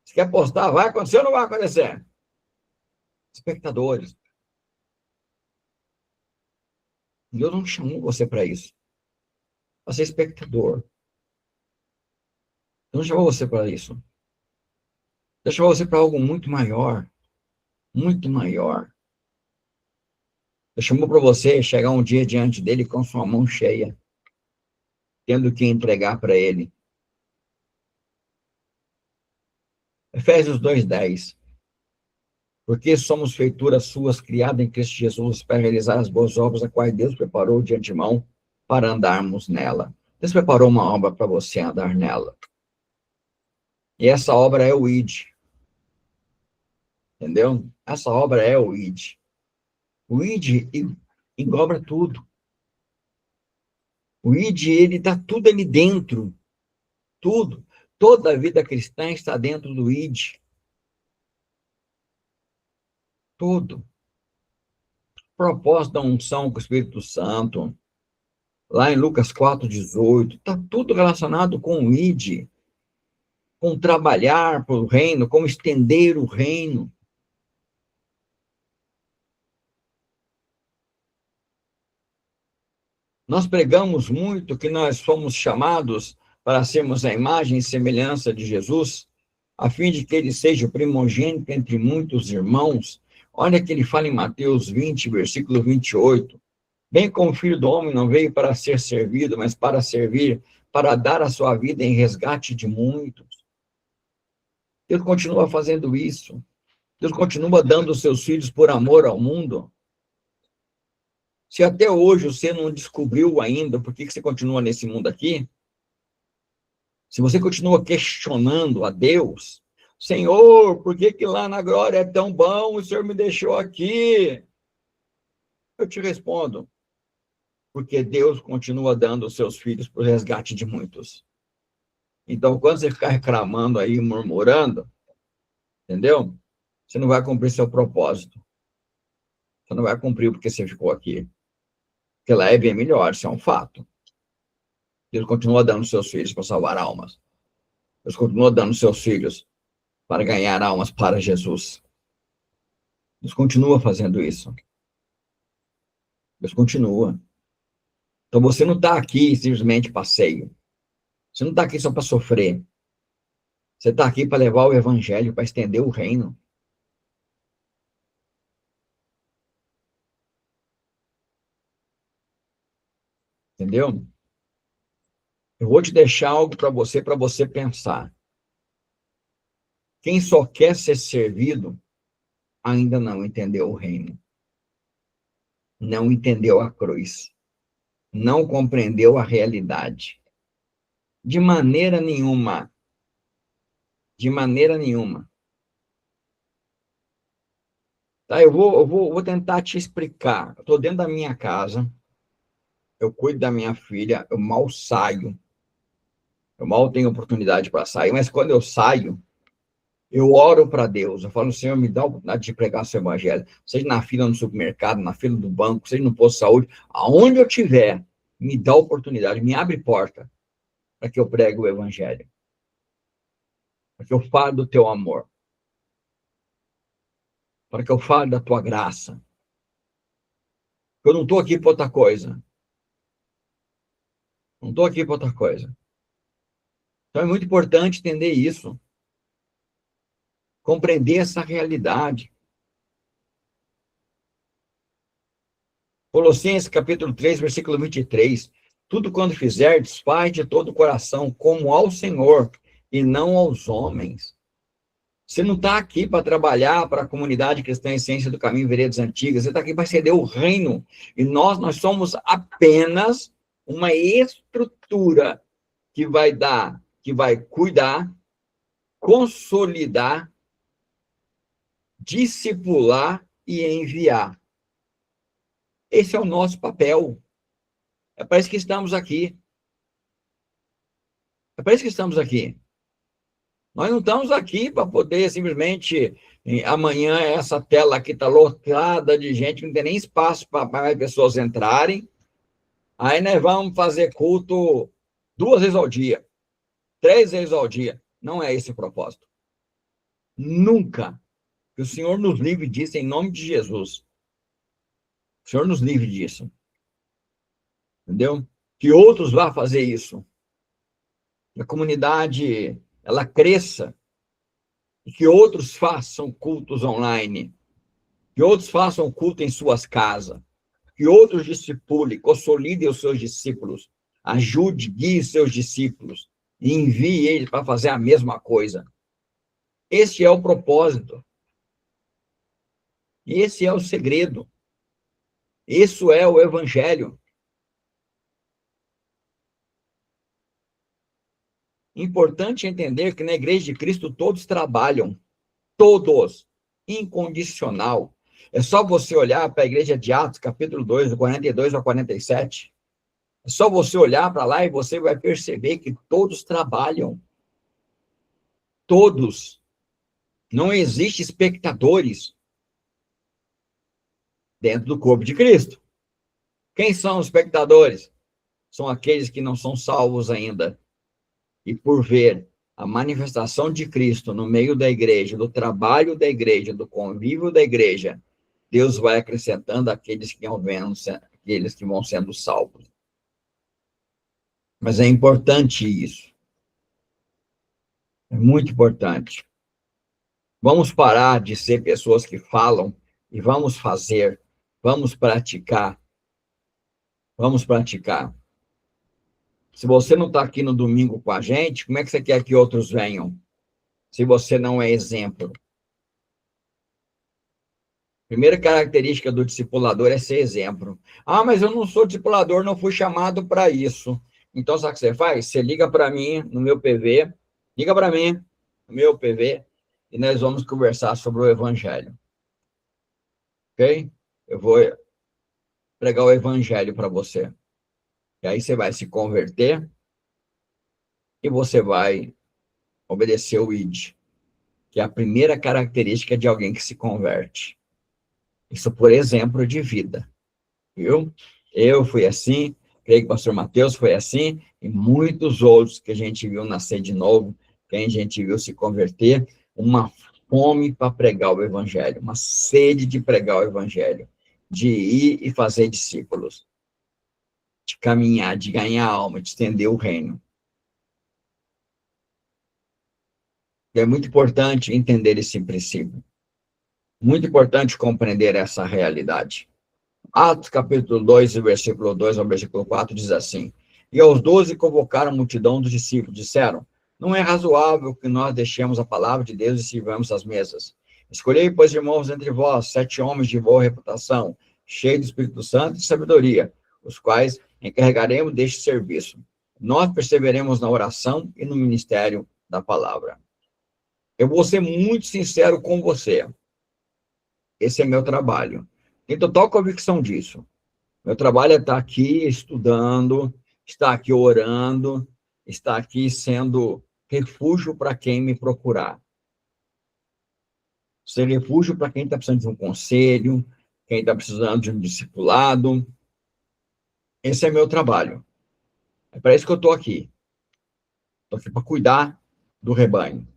A: Você quer apostar, vai acontecer ou não vai acontecer? Espectadores. Deus não chamou você para isso. Para ser espectador. Deus não chamou você para isso. Deus chamou você para algo muito maior. Muito maior. Deus chamou para você chegar um dia diante dele com sua mão cheia, tendo que entregar para ele. Efésios 2:10. Porque somos feituras suas, criadas em Cristo Jesus, para realizar as boas obras, a quais Deus preparou de antemão para andarmos nela. Deus preparou uma obra para você andar nela. E essa obra é o ID. Entendeu? Essa obra é o ID. O ID engloba tudo. O ID, ele está tudo ali dentro. Tudo. Toda a vida cristã está dentro do ID. Tudo. Propósito da unção com o Espírito Santo. Lá em Lucas 4:18. Está tudo relacionado com o ID. Com trabalhar para o reino, como estender o reino. Nós pregamos muito que nós fomos chamados para sermos a imagem e semelhança de Jesus, a fim de que ele seja o primogênito entre muitos irmãos. Olha que ele fala em Mateus 20, versículo 28. Bem como o Filho do Homem não veio para ser servido, mas para servir, para dar a sua vida em resgate de muitos. Deus continua fazendo isso. Deus continua dando os seus filhos por amor ao mundo. Se até hoje você não descobriu ainda por que você continua nesse mundo aqui, se você continua questionando a Deus, Senhor, por que lá na glória é tão bom, o Senhor me deixou aqui? Eu te respondo, porque Deus continua dando os seus filhos para o resgate de muitos. Então, quando você ficar reclamando aí, murmurando, entendeu? Você não vai cumprir seu propósito. Você não vai cumprir porque você ficou aqui. Porque lá é bem melhor, isso é um fato. Deus continua dando seus filhos para salvar almas. Deus continua dando seus filhos para ganhar almas para Jesus. Deus continua fazendo isso. Deus continua. Então você não está aqui simplesmente passeio. Você não está aqui só para sofrer. Você está aqui para levar o evangelho, para estender o reino. Entendeu? Eu vou te deixar algo para você pensar. Quem só quer ser servido, ainda não entendeu o reino. Não entendeu a cruz. Não compreendeu a realidade. De maneira nenhuma. De maneira nenhuma. Tá, eu vou tentar te explicar. Eu estou dentro da minha casa. Eu cuido da minha filha. Eu mal saio. Eu mal tenho oportunidade para sair. Mas quando eu saio, eu oro para Deus. Eu falo, Senhor, me dá a oportunidade de pregar o seu evangelho. Seja na fila no supermercado, na fila do banco, seja no posto de saúde. Aonde eu estiver, me dá a oportunidade. Me abre porta para que eu pregue o evangelho. Para que eu fale do teu amor. Para que eu fale da tua graça. Eu não estou aqui para outra coisa. Não estou aqui para outra coisa. Então é muito importante entender isso. Compreender essa realidade. Colossenses capítulo 3, versículo 23. Tudo quando fizerdes, faz de todo o coração, como ao Senhor, e não aos homens. Você não está aqui para trabalhar para a comunidade cristã Essência do Caminho Veredas Antigas. Você está aqui para ceder o reino. E nós somos apenas uma estrutura que vai dar, que vai cuidar, consolidar, discipular e enviar. Esse é o nosso papel. É para isso que estamos aqui. É para isso que estamos aqui. Nós não estamos aqui para poder simplesmente, amanhã essa tela aqui está lotada de gente, não tem nem espaço para mais pessoas entrarem. Aí nós vamos fazer culto 2 vezes ao dia, 3 vezes ao dia. Não é esse o propósito. Nunca. Que o Senhor nos livre disso em nome de Jesus. O Senhor nos livre disso. Entendeu? Que outros vá fazer isso. Que a comunidade ela cresça. E que outros façam cultos online. Que outros façam culto em suas casas. Que outros discipulem, consolidem os seus discípulos. Ajude, guie seus discípulos. E envie eles para fazer a mesma coisa. Esse é o propósito. Esse é o segredo. Isso é o evangelho. Importante entender que na Igreja de Cristo todos trabalham. Todos. Incondicional. É só você olhar para a Igreja de Atos, capítulo 2, do 42 ao 47. É só você olhar para lá e você vai perceber que todos trabalham. Todos. Não existe espectadores dentro do corpo de Cristo. Quem são os espectadores? São aqueles que não são salvos ainda. E por ver a manifestação de Cristo no meio da igreja, do trabalho da igreja, do convívio da igreja, Deus vai acrescentando aqueles que vão sendo salvos. Mas é importante isso. É muito importante. Vamos parar de ser pessoas que falam e vamos fazer, vamos praticar. Vamos praticar. Se você não está aqui no domingo com a gente, como é que você quer que outros venham? Se você não é exemplo. Primeira característica do discipulador é ser exemplo. Ah, mas eu não sou discipulador, não fui chamado para isso. Então, sabe o que você faz? Você liga para mim no meu PV, liga para mim no meu PV, e nós vamos conversar sobre o Evangelho. Ok? Eu vou pregar o Evangelho para você. E aí você vai se converter e você vai obedecer o ID, que é a primeira característica de alguém que se converte. Isso por exemplo de vida, viu? Eu fui assim, creio que o pastor Mateus foi assim, e muitos outros que a gente viu nascer de novo, que a gente viu se converter, uma fome para pregar o evangelho, uma sede de pregar o evangelho, de ir e fazer discípulos, de caminhar, de ganhar alma, de estender o reino. E é muito importante entender esse princípio. Muito importante compreender essa realidade. Atos capítulo 2, versículo 2 ao versículo 4, diz assim: E aos 12 convocaram a multidão dos discípulos, disseram: Não é razoável que nós deixemos a palavra de Deus e sirvamos as mesas. Escolhei, pois, irmãos, entre vós, 7 homens de boa reputação, cheios do Espírito Santo e de sabedoria, os quais encarregaremos deste serviço. Nós perseveremos na oração e no ministério da palavra. Eu vou ser muito sincero com você. Esse é meu trabalho. Tenho total convicção disso. Meu trabalho é estar aqui estudando, estar aqui orando, estar aqui sendo refúgio para quem me procurar. Ser refúgio para quem está precisando de um conselho, quem está precisando de um discipulado. Esse é meu trabalho. É para isso que eu estou aqui. Estou aqui para cuidar do rebanho.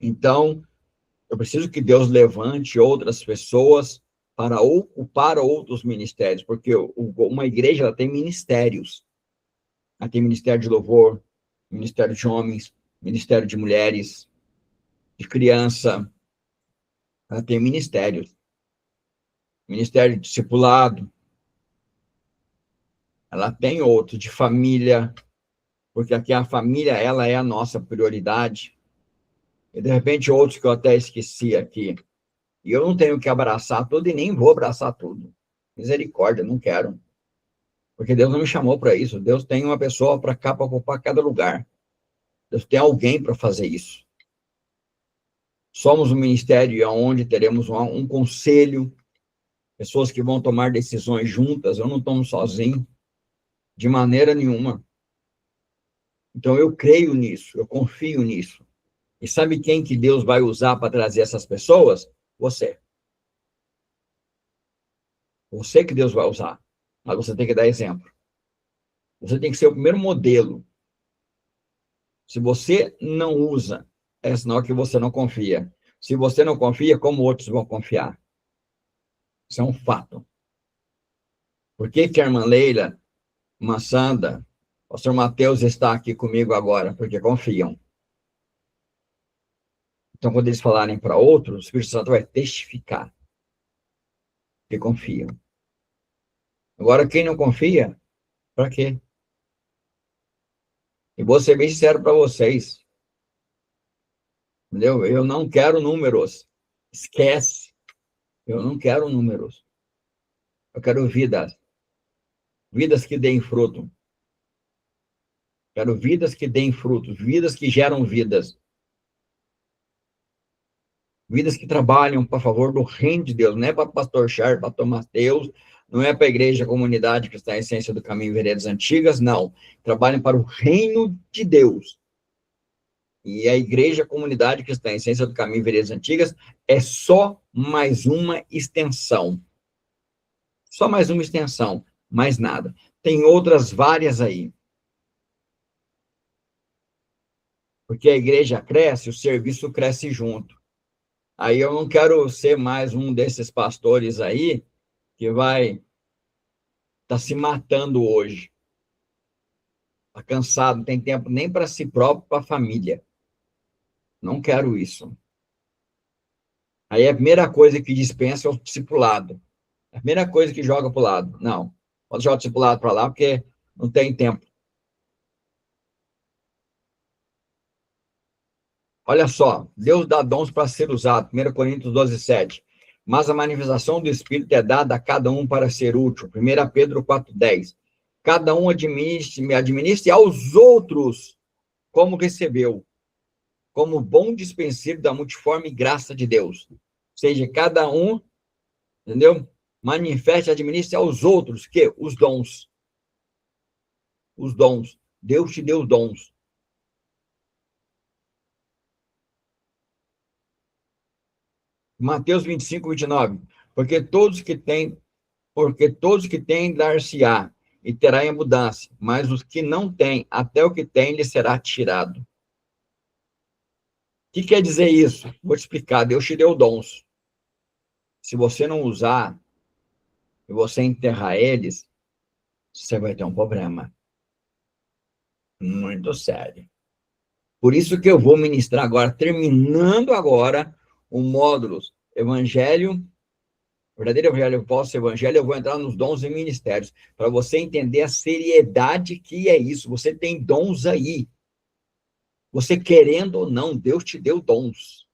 A: Então, eu preciso que Deus levante outras pessoas para ocupar outros ministérios, porque uma igreja ela tem ministérios. Ela tem ministério de louvor, ministério de homens, ministério de mulheres, de criança. Ela tem ministérios. Ministério de discipulado. Ela tem outro de família, porque aqui a família ela é a nossa prioridade. E de repente outros que eu até esqueci aqui. E eu não tenho que abraçar tudo e nem vou abraçar tudo. Misericórdia, não quero. Porque Deus não me chamou para isso. Deus tem uma pessoa para cá para ocupar cada lugar. Deus tem alguém para fazer isso. Somos um ministério onde teremos um conselho, pessoas que vão tomar decisões juntas. Eu não tomo sozinho, de maneira nenhuma. Então eu creio nisso, eu confio nisso. E sabe quem que Deus vai usar para trazer essas pessoas? Você. Você que Deus vai usar. Mas você tem que dar exemplo. Você tem que ser o primeiro modelo. Se você não usa, é sinal que você não confia. Se você não confia, como outros vão confiar? Isso é um fato. Por que que a irmã Leila, irmã Sandra, o pastor Mateus está aqui comigo agora? Porque confiam. Então, quando eles falarem para outros, o Espírito Santo vai testificar que confiam. Agora, quem não confia, para quê? E vou ser bem sincero para vocês. Entendeu? Eu não quero números. Esquece. Eu não quero números. Eu quero vidas. Vidas que deem fruto. Quero vidas que deem frutos. Vidas que geram vidas. Vidas que trabalham para favor do reino de Deus. Não é para pastor Charles, para Tomás Deus, não é para a igreja, comunidade que está em essência do caminho veredas antigas, não. Trabalham para o reino de Deus. E a igreja, comunidade que está em essência do caminho veredas antigas é só mais uma extensão. Só mais uma extensão, mais nada. Tem outras várias aí. Porque a igreja cresce, o serviço cresce junto. Aí eu não quero ser mais um desses pastores aí que vai estar se matando hoje. está cansado, não tem tempo nem para si próprio, para a família. Não quero isso. Aí a primeira coisa que dispensa é o discipulado. A primeira coisa que joga para o lado. Não, pode jogar o discipulado para lá, porque não tem tempo. Olha só, Deus dá dons para ser usado. 1 Coríntios 12, 7. Mas a manifestação do Espírito é dada a cada um para ser útil. 1 Pedro 4, 10. Cada um administre aos outros como recebeu, como bom dispenseiro da multiforme graça de Deus. Ou seja, cada um, entendeu? Manifeste, administre aos outros, que? Os dons. Os dons. Deus te deu dons. Mateus 25, 29. Porque todos que têm dar-se-á, e terá em abundância, mas os que não têm, até o que têm, lhe será tirado. O que quer dizer isso? Vou te explicar. Deus te deu dons. Se você não usar, e você enterrar eles, você vai ter um problema. Muito sério. Por isso que eu vou ministrar agora, terminando agora, o módulo Evangelho, verdadeiro Evangelho, falso Evangelho, eu vou entrar nos dons e ministérios, para você entender a seriedade que é isso. Você tem dons aí. Você querendo ou não, Deus te deu dons.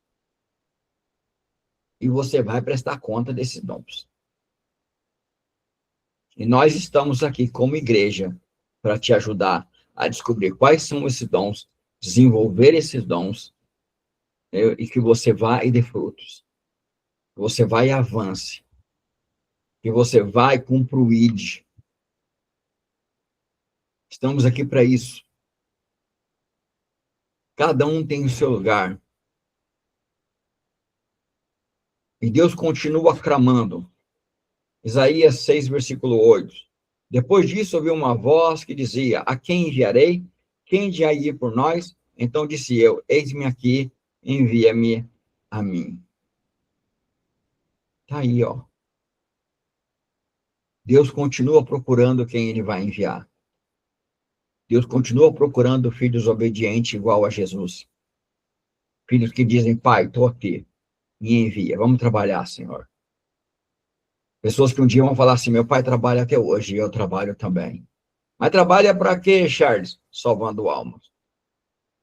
A: E você vai prestar conta desses dons. E nós estamos aqui como igreja para te ajudar a descobrir quais são esses dons, desenvolver esses dons, e que você vá e dê frutos. Que você vai e avance. Que você vai cumpra o ID. Estamos aqui para isso. Cada um tem o seu lugar. E Deus continua clamando. Isaías 6, versículo 8. Depois disso, ouvi uma voz que dizia: a quem enviarei? Quem há de ir por nós? Então disse eu: eis-me aqui, envia-me a mim. Está aí, ó. Deus continua procurando quem ele vai enviar. Deus continua procurando filhos obedientes igual a Jesus. Filhos que dizem: pai, estou aqui, me envia, vamos trabalhar, Senhor. Pessoas que um dia vão falar assim: meu pai trabalha até hoje, e eu trabalho também. Mas trabalha para quê, Charles? Salvando almas.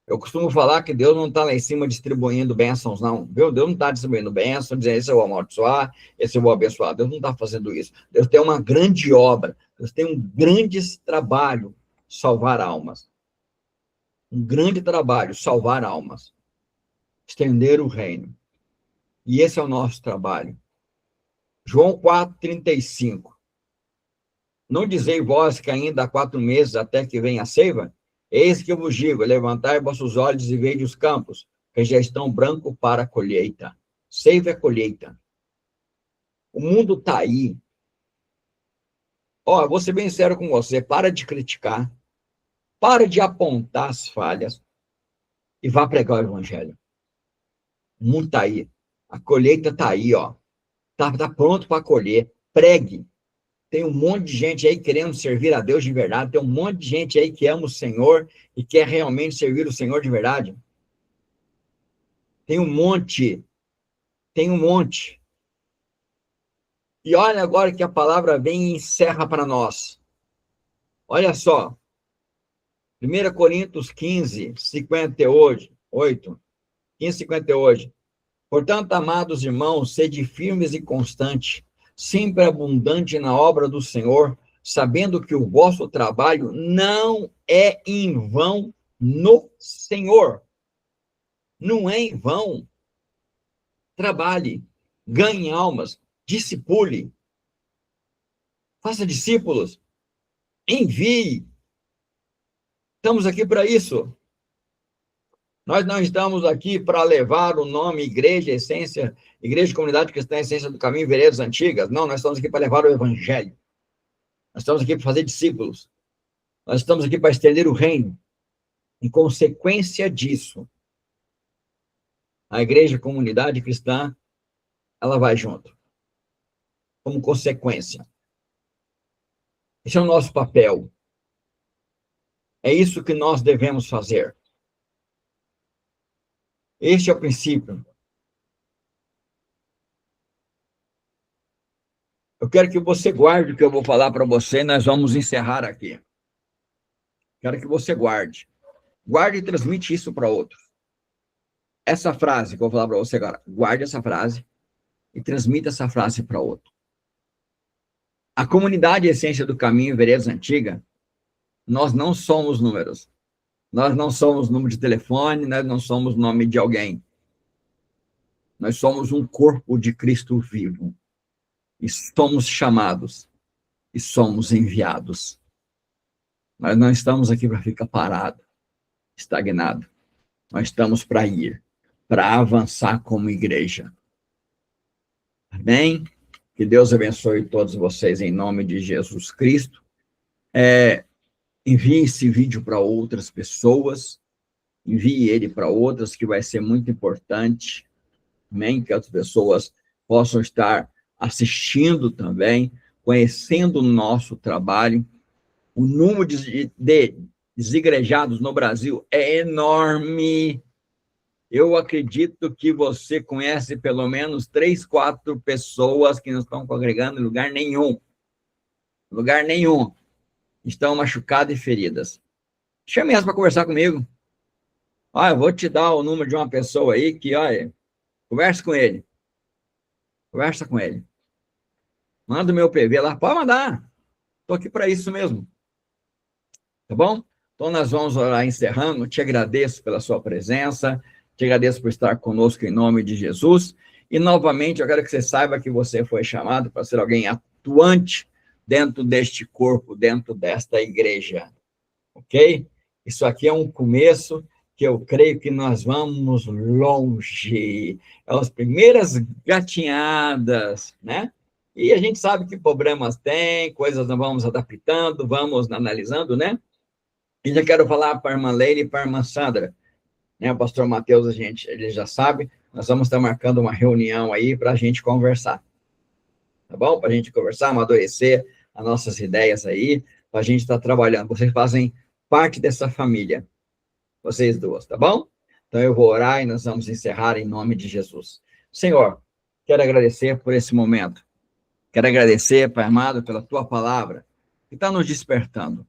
A: Eu costumo falar que Deus não está lá em cima distribuindo bênçãos, não. Viu? Deus não está distribuindo bênçãos, dizendo: esse eu vou amaldiçoar, esse eu vou abençoar. Deus não está fazendo isso. Deus tem uma grande obra. Deus tem um grande trabalho, salvar almas. Um grande trabalho, salvar almas. Estender o reino. E esse é o nosso trabalho. João 4,35. Não dizei vós que ainda há 4 meses até que venha a seiva? Eis que eu vos digo: levantai vossos olhos e vede os campos, que já estão brancos para a colheita. Seiva é colheita. O mundo está aí. Ó, vou ser bem sério com você. Para de criticar. Para de apontar as falhas. E vá pregar o evangelho. O mundo está aí. A colheita está aí, ó. Tá pronto para colher. Pregue. Tem um monte de gente aí querendo servir a Deus de verdade. Tem um monte de gente aí que ama o Senhor e quer realmente servir o Senhor de verdade. Tem um monte. Tem um monte. E olha agora que a palavra vem e encerra para nós. Olha só. 1 Coríntios 15, 58. 15, 58. Portanto, amados irmãos, sede firmes e constantes, sempre abundante na obra do Senhor, sabendo que o vosso trabalho não é em vão no Senhor. Não é em vão. Trabalhe, ganhe almas, discipule, faça discípulos, envie. Estamos aqui para isso. Nós não estamos aqui para levar o nome Igreja Essência, Igreja Comunidade Cristã Essência do Caminho, Veredas Antigas. Não, nós estamos aqui para levar o Evangelho. Nós estamos aqui para fazer discípulos. Nós estamos aqui para estender o reino. Em consequência disso, a Igreja Comunidade Cristã, ela vai junto. Como consequência. Esse é o nosso papel. É isso que nós devemos fazer. Este é o princípio. Eu quero que você guarde o que eu vou falar para você, nós vamos encerrar aqui. Quero que você guarde. Guarde e transmite isso para outros. Essa frase que eu vou falar para você agora, guarde essa frase e transmita essa frase para outro. A comunidade Essência do Caminho Veredas Antiga, nós não somos números. Nós não somos número de telefone, nós não somos nome de alguém. Nós somos um corpo de Cristo vivo. E somos chamados. E somos enviados. Nós não estamos aqui para ficar parado, estagnado. Nós estamos para ir, para avançar como igreja. Amém? Que Deus abençoe todos vocês em nome de Jesus Cristo. Envie esse vídeo para outras pessoas, envie ele para outras, que vai ser muito importante, amém? Que as pessoas possam estar assistindo também, conhecendo o nosso trabalho. O número de desigrejados no Brasil é enorme. Eu acredito que você conhece pelo menos 3, 4 pessoas que não estão congregando em lugar nenhum. Lugar nenhum. Estão machucadas e feridas. Chame elas para conversar comigo. Eu vou te dar o número de uma pessoa aí que, conversa com ele. Conversa com ele. Manda o meu PV lá. Pode mandar. Estou aqui para isso mesmo. Tá bom? Então, nós vamos orar encerrando. Te agradeço pela sua presença. Te agradeço por estar conosco em nome de Jesus. E, novamente, eu quero que você saiba que você foi chamado para ser alguém atuante dentro deste corpo, dentro desta igreja, ok? Isso aqui é um começo que eu creio que nós vamos longe. É as primeiras gatinhadas, né? E a gente sabe que problemas tem, coisas nós vamos adaptando, vamos analisando, né? E já quero falar para a irmã Leila e para a irmã Sandra, né? O pastor Mateus, ele já sabe, nós vamos estar marcando uma reunião aí para a gente conversar. Tá bom? Para a gente conversar, amadurecer as nossas ideias aí, para a gente estar trabalhando. Vocês fazem parte dessa família, vocês duas, tá bom? Então eu vou orar e nós vamos encerrar em nome de Jesus. Senhor, quero agradecer por esse momento. Quero agradecer, Pai amado, pela tua palavra, que está nos despertando.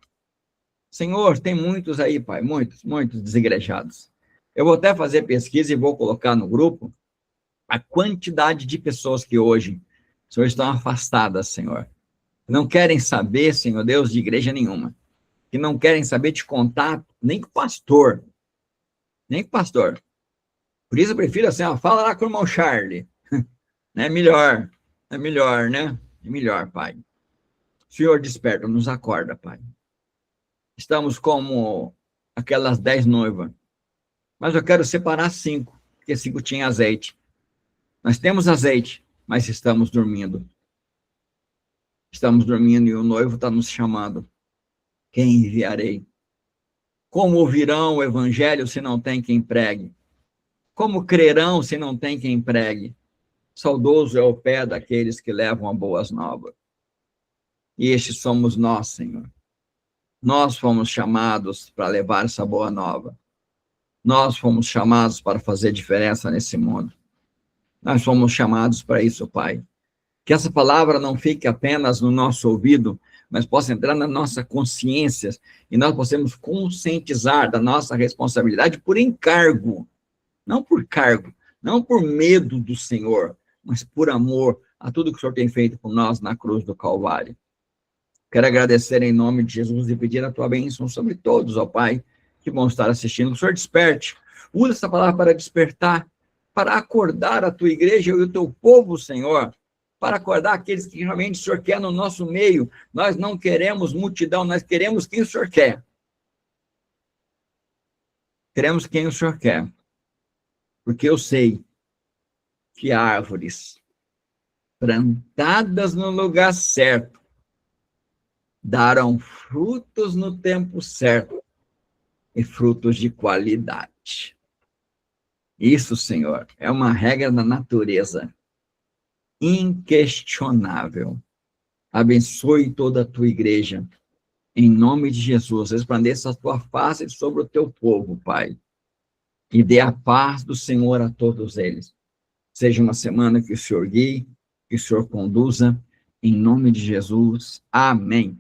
A: Senhor, tem muitos aí, Pai, muitos desigrejados. Eu vou até fazer pesquisa e vou colocar no grupo a quantidade de pessoas que hoje, Senhor, estão afastadas, Senhor. Não querem saber, Senhor Deus, de igreja nenhuma. Que não querem saber de contato, nem com o pastor. Nem com o pastor. Por isso eu prefiro assim, fala lá com o irmão Charlie. É melhor, né? É melhor, Pai. Senhor, desperta, nos acorda, Pai. Estamos como aquelas 10 noivas. Mas eu quero separar 5, porque 5 tinha azeite. Nós temos azeite, mas estamos dormindo. Estamos dormindo e o noivo está nos chamando. Quem enviarei? Como ouvirão o evangelho se não tem quem pregue? Como crerão se não tem quem pregue? Saudoso é o pé daqueles que levam a boas novas. E estes somos nós, Senhor. Nós fomos chamados para levar essa boa nova. Nós fomos chamados para fazer diferença nesse mundo. Nós fomos chamados para isso, Pai. Que essa palavra não fique apenas no nosso ouvido, mas possa entrar na nossa consciência e nós possamos conscientizar da nossa responsabilidade por encargo, não por cargo, não por medo do Senhor, mas por amor a tudo que o Senhor tem feito por nós na cruz do Calvário. Quero agradecer em nome de Jesus e pedir a tua bênção sobre todos, ó Pai, que vão estar assistindo. Que o Senhor desperte, usa essa palavra para despertar, para acordar a tua igreja e o teu povo, Senhor, para acordar aqueles que realmente o Senhor quer no nosso meio. Nós não queremos multidão, nós queremos quem o Senhor quer. Queremos quem o Senhor quer. Porque eu sei que árvores plantadas no lugar certo darão frutos no tempo certo e frutos de qualidade. Isso, Senhor, é uma regra da natureza inquestionável. Abençoe toda a tua igreja. Em nome de Jesus, resplandeça a tua face sobre o teu povo, Pai. E dê a paz do Senhor a todos eles. Seja uma semana que o Senhor guie, que o Senhor conduza, em nome de Jesus. Amém.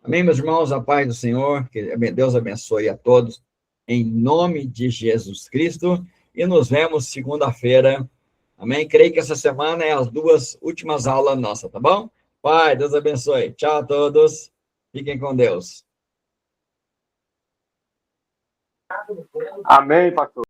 A: Amém, meus irmãos, a paz do Senhor, que Deus abençoe a todos, em nome de Jesus Cristo, e nos vemos segunda-feira. Amém? Creio que essa semana é as 2 últimas aulas nossas, tá bom? Pai, Deus abençoe. Tchau a todos. Fiquem com Deus.
D: Amém, pastor.